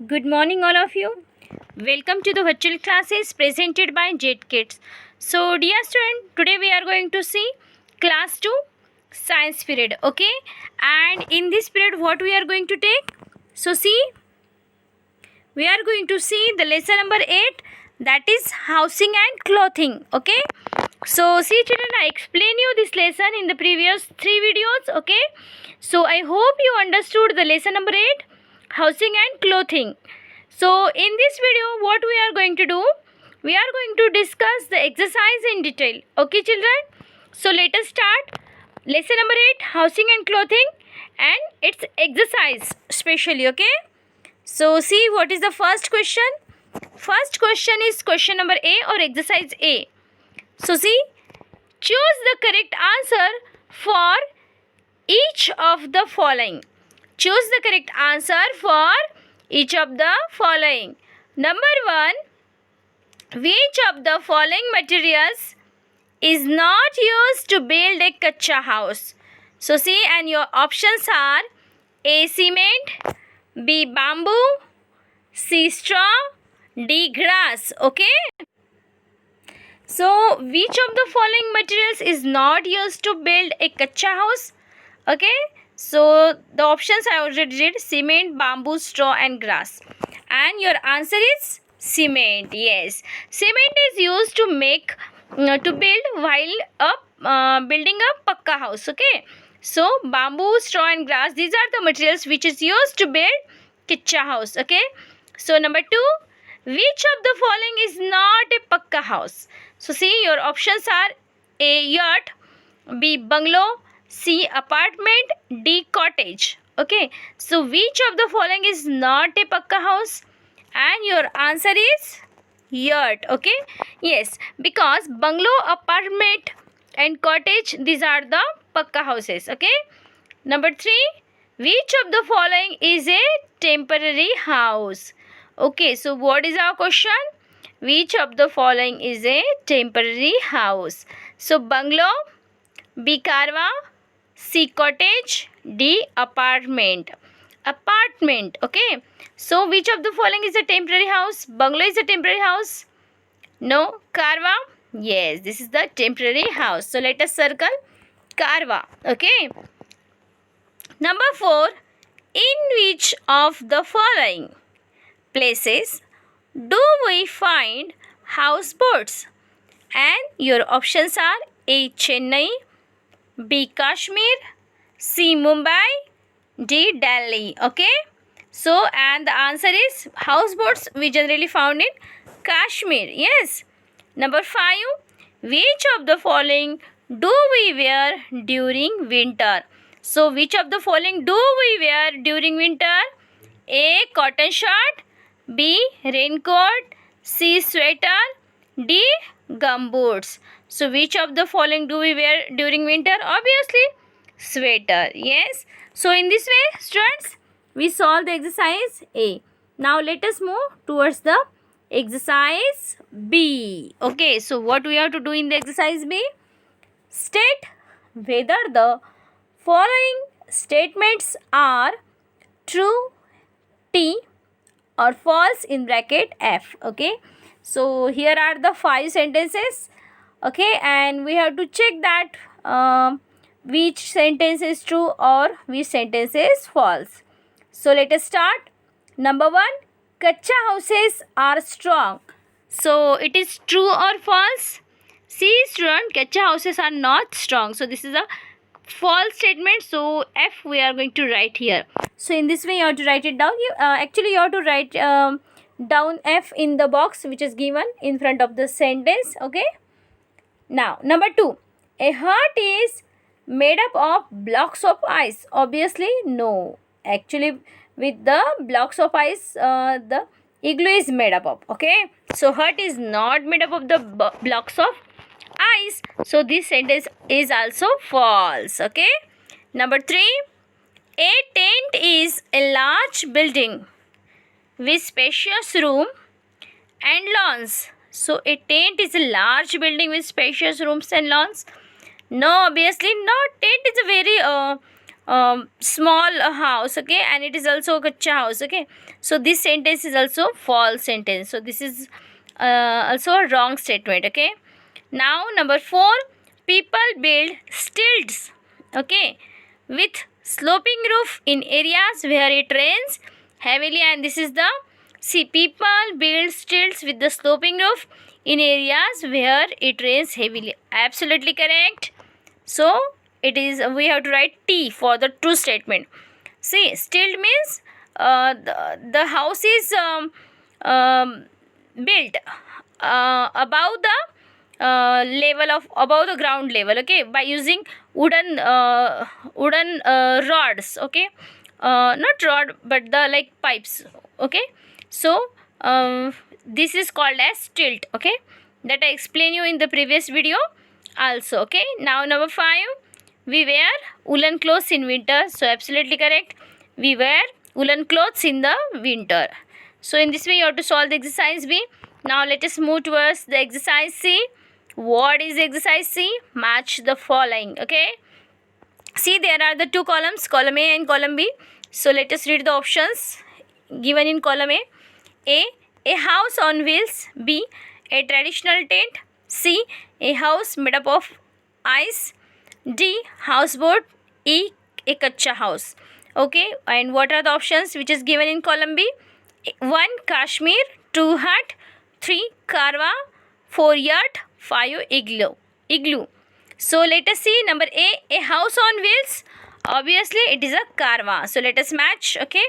Good morning, all of you. Welcome to the virtual classes presented by Jet Kids. So, dear student, today we are going to see class 2 science period. Okay, and in this period, what we are going to take? So, see, we are going to see the lesson number 8, that is housing and clothing. Okay, so see, children, I explained you this lesson in the previous 3 videos. Okay, so I hope you understood the lesson number 8, housing and clothing. So in this video, what we are going to do, we are going to discuss the exercise in detail. Okay, children, so let us start lesson number 8, housing and clothing, and its exercise specially. Okay, so see, what is the first question? First question is question number A or exercise A. So see, choose the correct answer for each of the following. Choose the correct answer for each of the following. Number 1, which of the following materials is not used to build a kacha house? So see, and your options are A, cement, B, bamboo, C, straw, D, grass. Okay, so which of the following materials is not used to build a kacha house? Okay, so the options I already did: cement, bamboo, straw and grass. And your answer is cement. Yes, cement is used to make to build while building a pakka house. Okay, so bamboo, straw and grass, these are the materials which is used to build kacha house. Okay, so number 2, which of the following is not a pakka house? So see, your options are A, yacht, B, bungalow, C, apartment, D, cottage. Okay, so which of the following is not a pakka house? And your answer is yacht. Okay, yes, because bungalow, apartment and cottage, these are the pakka houses. Okay, number 3, which of the following is a temporary house? Okay, so what is our question? Which of the following is a temporary house? So bungalow, B, carva, C, cottage, D, apartment. Apartment. Okay, so which of the following is a temporary house? Bungalow is a temporary house? No. Carva? Yes, this is the temporary house. So let us circle carva. Okay, number 4, in which of the following places do we find houseboats? And your options are A, Chennai, B, Kashmir, C, Mumbai, D, Delhi. Okay, so and the answer is houseboats we generally found in Kashmir. Yes. Number 5, which of the following do we wear during winter? So which of the following do we wear during winter? A, cotton shirt, B, raincoat, C, sweater, D, gumboots. So which of the following do we wear during winter? Obviously sweater. Yes, so in this way, students, we solve the exercise A. Now let us move towards the exercise B. Okay, so what we have to do in the exercise B? State whether the following statements are true, T, or false in bracket F. Okay, so here are the 5 sentences. Okay, and we have to check that which sentence is true or which sentence is false. So let us start. Number 1, kacha houses are strong. So it is true or false? See, student, kacha houses are not strong. So this is a false statement. So F we are going to write here. So in this way you have to write it down. Actually you have to write down F in the box which is given in front of the sentence. Okay. Now number 2, a heart is made up of blocks of ice. Obviously no. Actually with the blocks of ice the igloo is made up of. Okay, so heart is not made up of the blocks of ice. So this sentence is also false. Okay, number 3, a tent is a large building with spacious room and lawns. So a tent is a large building with spacious rooms and lawns? No, obviously not. Tent is a very small house, okay, and it is also a kacha house, okay. So this sentence is also false sentence, so this is also a wrong statement, okay. Now number 4, people build stilts, okay, with sloping roof in areas where it rains heavily, and this is the, see, people build stilts with the sloping roof in areas where it rains heavily. Absolutely correct. So it is, we have to write T for the true statement. See, stilt means the house is built above the level of, above the ground level, okay, by using wooden rods, okay, not rod but the like pipes, okay. So this is called as stilt, okay, that I explained you in the previous video also, okay. Now number 5, we wear woolen clothes in winter. So absolutely correct, we wear woolen clothes in the winter. So in this way you have to solve the exercise B. Now let us move towards the exercise C. What is exercise C? Match the following, okay. See, there are the two columns, column A and column B. So let us read the options given in column A. A house on wheels. B, a traditional tent. C, a house made up of ice. D, houseboat. E, a kacha house. Okay, and what are the options which is given in column B? 1, Kashmir. 2, hut. 3, karwa. 4, yurt. 5, igloo. So let us see number A house on wheels. Obviously it is a karwa. So let us match, okay.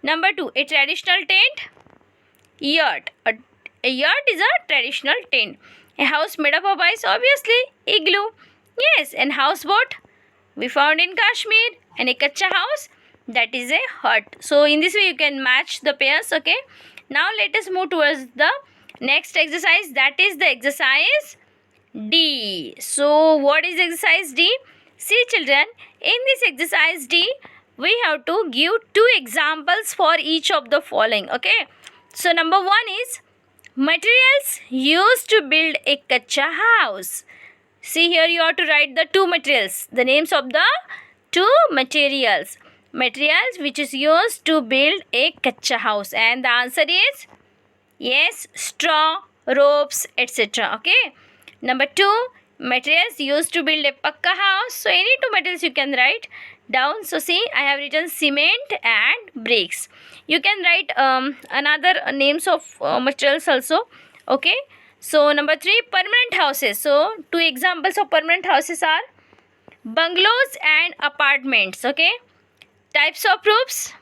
Number 2, a traditional tent. Yurt. A yurt is a traditional tent. A house made up of ice, obviously igloo. Yes, and houseboat we found in Kashmir, and a kacha house, that is a hut. So in this way you can match the pairs, okay. Now let us move towards the next exercise, that is the exercise D. So what is exercise D? See children, in this exercise D, we have to give 2 examples for each of the following, okay. So number 1 is materials used to build a kacha house. See, here you have to write the 2 materials, the names of the 2 materials which is used to build a kacha house, and the answer is yes, straw, ropes, etc. Okay. Number 2, materials used to build a pakka house. So any 2 materials you can write down. So see, I have written cement and bricks. You can write another names of materials also, okay. So number 3, permanent houses. So 2 examples of permanent houses are bungalows and apartments, okay. Types of roofs,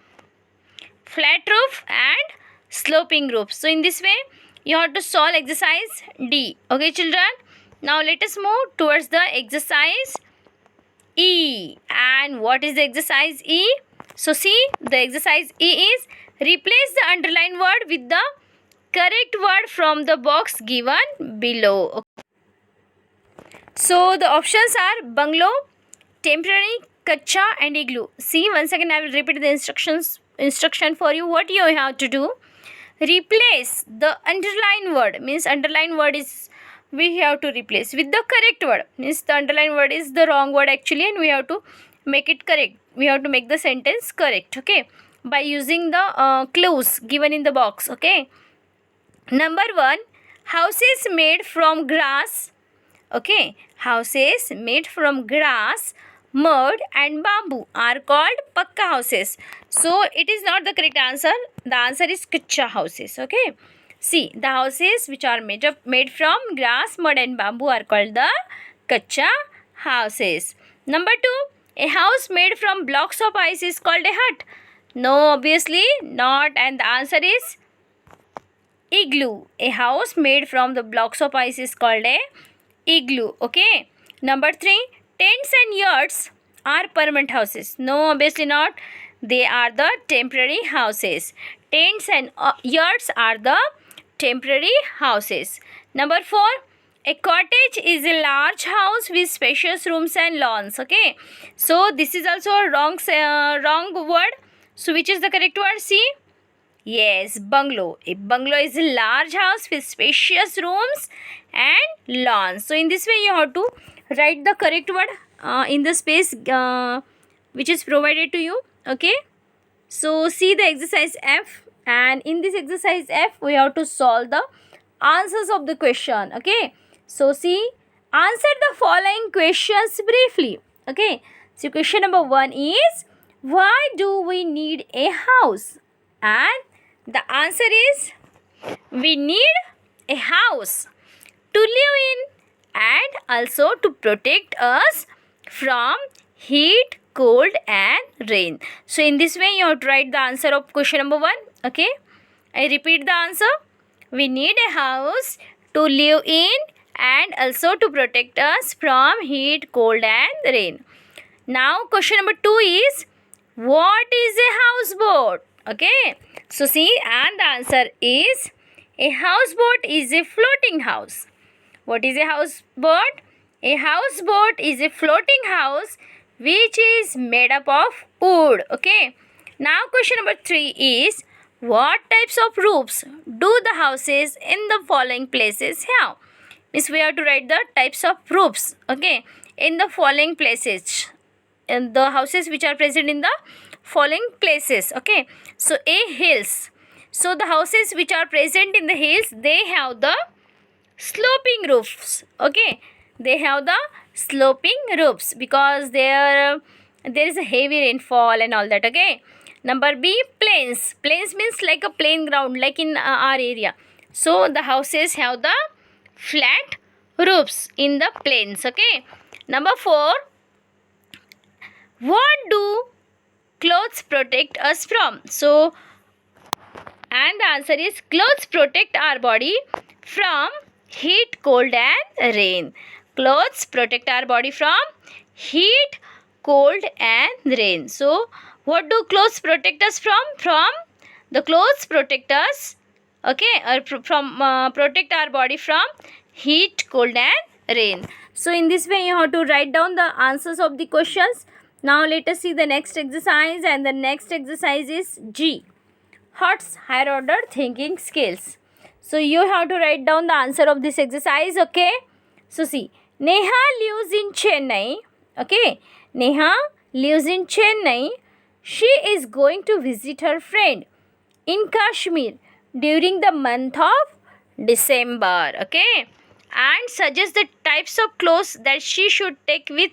flat roof and sloping roof. So in this way you have to solve exercise D, okay children. Now let us move towards the exercise E. And what is the exercise E? So see, the exercise E is replace the underlined word with the correct word from the box given below. So the options are bungalow, temporary, kacha and igloo. See, once again I will repeat the instruction for you. What you have to do, replace the underlined word, means underlined word is we have to replace with the correct word, means the underlined word is the wrong word actually, and we have to make it correct. We have to make the sentence correct, okay, by using the clues given in the box, okay. Number 1, houses made from grass, okay, houses made from grass, mud and bamboo are called pakka houses. So it is not the correct answer. The answer is kacha houses, okay. See, the houses which are made from grass, mud and bamboo are called the kacha houses. Number 2, a house made from blocks of ice is called a hut. No, obviously not, and the answer is igloo. A house made from the blocks of ice is called a igloo, okay. Number 3, tents and yurts are permanent houses. No, obviously not. They are the temporary houses. Tents and yurts are the temporary houses. Number 4, a cottage is a large house with spacious rooms and lawns, okay. So this is also a wrong word. So which is the correct word? See, yes, bungalow. A bungalow is a large house with spacious rooms and lawns. So in this way you have to write the correct word in the space which is provided to you. Okay, so see the exercise F, and in this exercise F we have to solve the answers of the question. Okay, so see, answer the following questions briefly. Okay, so question number 1 is, why do we need a house? And the answer is, we need a house to live in and also to protect us from heat, cold and rain. So in this way you have to write the answer of question number 1. Okay, I repeat the answer. We need a house to live in and also to protect us from heat, cold and rain. Now question number 2 is, what is a houseboat? Okay, so see, and the answer is, a houseboat is a floating house. What is a houseboat? A houseboat is a floating house which is made up of wood. Okay, now question number 3 is, what types of roofs do the houses in the following places have? Means we have to write the types of roofs. Okay, in the following places, in the houses which are present in the following places. Okay, so A, hills. So the houses which are present in the hills, they have the sloping roofs. Okay, they have the sloping roofs because there is a heavy rainfall and all that. Okay, number B, plains. Plains means like a plain ground, like in our area. So the houses have the flat roofs in the plains. Okay, number 4, what do clothes protect us from? So, and the answer is, clothes protect our body from heat, cold and rain. Clothes protect our body from heat, cold and rain. So what do clothes protect us from? The clothes protect us, okay, or from protect our body from heat, cold and rain. So in this way you have to write down the answers of the questions. Now let us see the next exercise, and the next exercise is G, HOTS, higher order thinking skills. So you have to write down the answer of this exercise. Okay, so see, Neha lives in Chennai. Okay, Neha lives in Chennai. She is going to visit her friend in Kashmir during the month of December. Okay, and suggest the types of clothes that she should take with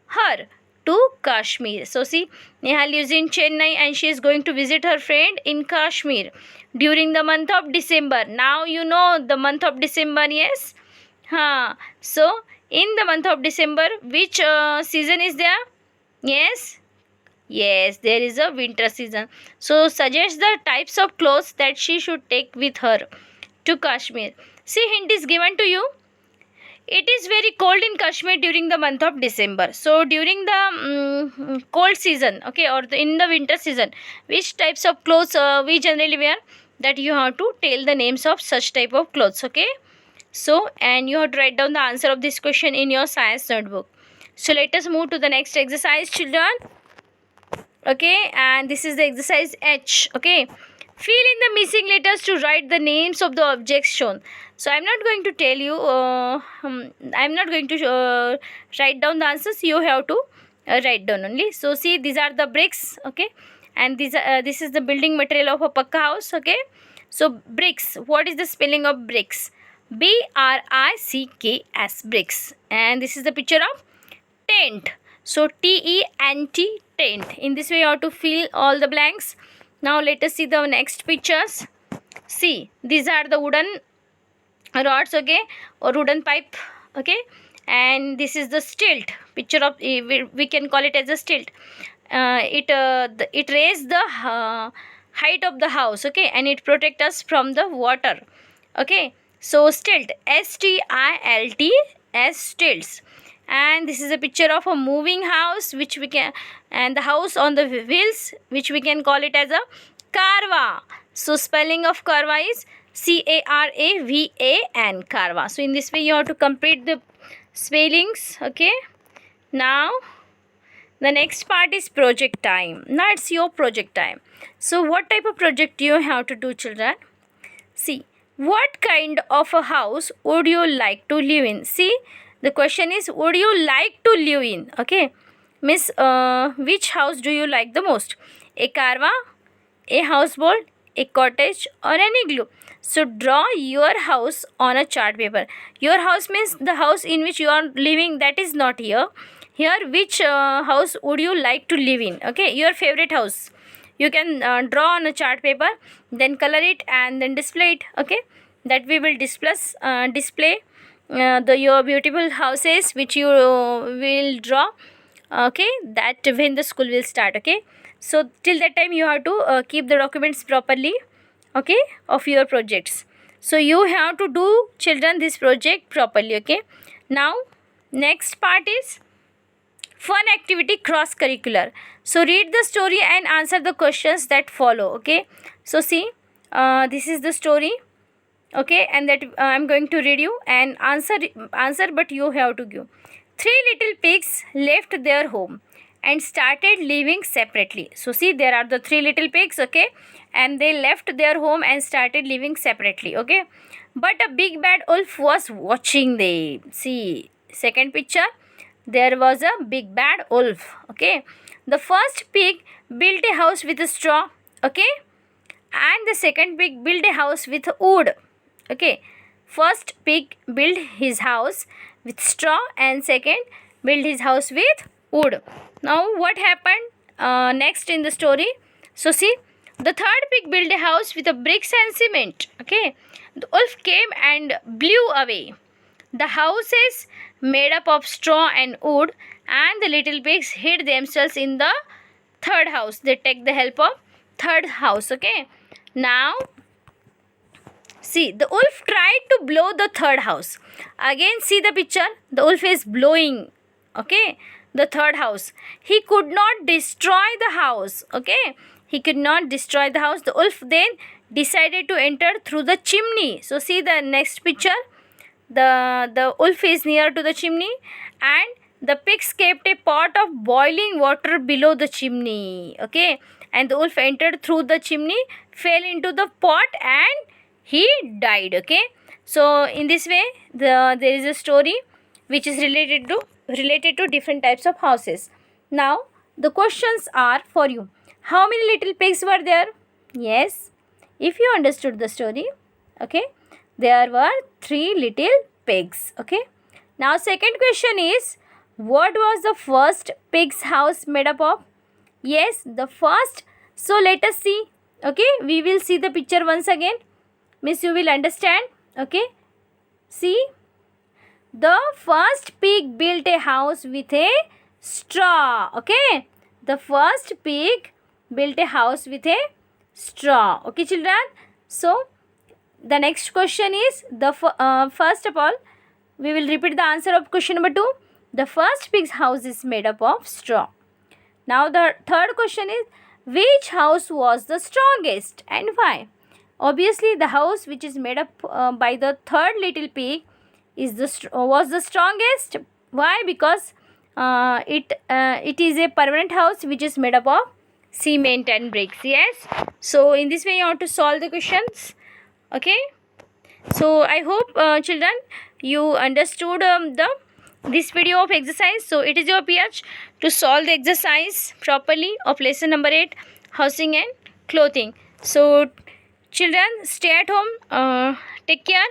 her to Kashmir. So see, Neha lives in Chennai and she is going to visit her friend in Kashmir during the month of December. Now you know the month of December, yes? So in the month of December, which season is there? Yes, there is a winter season. So suggest the types of clothes that she should take with her to Kashmir. See, hint is given to you. It is very cold in Kashmir during the month of December. So during the cold season, okay, or in the winter season, which types of clothes we generally wear? That you have to tell the names of such type of clothes. Okay, so and you have to write down the answer of this question in your science notebook. So let us move to the next exercise, children. Okay, and this is the exercise H. Okay, fill in the missing letters to write the names of the objects shown. So I'm not going to tell you, I'm not going to write down the answers. You have to write down only. So see, these are the bricks. Okay, and this is the building material of a Pakka house. Okay, so bricks, what is the spelling of bricks? BRICKS, bricks. And this is the picture of tent. So TENT, tent. In this way you have to fill all the blanks. Now let us see the next pictures. See, these are the wooden rods, okay, or wooden pipe. Okay, and this is the stilt picture of, we can call it as a stilt. It raised the height of the house. Okay, and it protect us from the water. Okay, so stilt, STILT, as stilts. And this is a picture of a moving house, which we can, and the house on the wheels, which we can call it as a karva. So spelling of karva is CARAVAN, karva. So in this way you have to complete the spellings. Okay, now the next part is project time. Now it's your project time. So what type of project you have to do, children? See, what kind of a house would you like to live in? See, the question is, would you like to live in? Okay, Miss, which house do you like the most? A carva, a houseboat, a cottage, or an igloo? So draw your house on a chart paper. Your house means the house in which you are living, that is not here. Here, which house would you like to live in? Okay, your favorite house. You can draw on a chart paper, then color it and then display it. Okay, that we will display your beautiful houses which you will draw. Okay, that when the school will start. Okay, so till that time you have to keep the documents properly, okay, of your projects. So you have to do, children, this project properly. Okay, now next part is fun activity cross curricular. So read the story and answer the questions that follow. Okay, so see, this is the story. Okay, and that I'm going to read you and answer, but you have to give. Three little pigs left their home and started living separately. So see, there are the three little pigs. Okay, and they left their home and started living separately. Okay, but a big bad wolf was watching them. See, second picture, there was a big bad wolf. Okay, the first pig built a house with a straw. Okay, and the second pig built a house with wood. Okay, first pig built his house with straw and second built his house with wood. Now what happened next in the story? So see, the third pig built a house with a bricks and cement. Okay, the wolf came and blew away the houses made up of straw and wood, and the little pigs hid themselves in the third house. They take the help of third house. Okay, now see, the wolf tried to blow the third house. Again, see the picture. The wolf is blowing, okay, the third house. He could not destroy the house. Okay, he could not destroy the house. The wolf then decided to enter through the chimney. So see the next picture. The wolf is near to the chimney, and the pigs kept a pot of boiling water below the chimney. Okay, and the wolf entered through the chimney, fell into the pot, and he died. Okay, so in this way there is a story which is related to different types of houses. Now the questions are for you. How many little pigs were there? Yes, if you understood the story. Okay, there were 3 little pigs. Okay, now second question is, what was the first pig's house made up of? Yes, the first. So let us see. Okay, we will see the picture once again. Miss, you will understand. Okay, see, the first pig built a house with a straw. Okay, the first pig built a house with a straw. Okay, children. So the next question is, first of all, we will repeat the answer of question number 2. The first pig's house is made up of straw. Now the third question is, which house was the strongest and why? Obviously, the house which is made up by the third little pig was the strongest. Why? Because it is a permanent house which is made up of cement and bricks. Yes. So in this way you have to solve the questions. Okay. So I hope children you understood this video of exercise. So it is your PH to solve the exercise properly of lesson number 8, housing and clothing. So children, stay at home. Take care.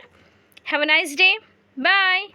Have a nice day. Bye.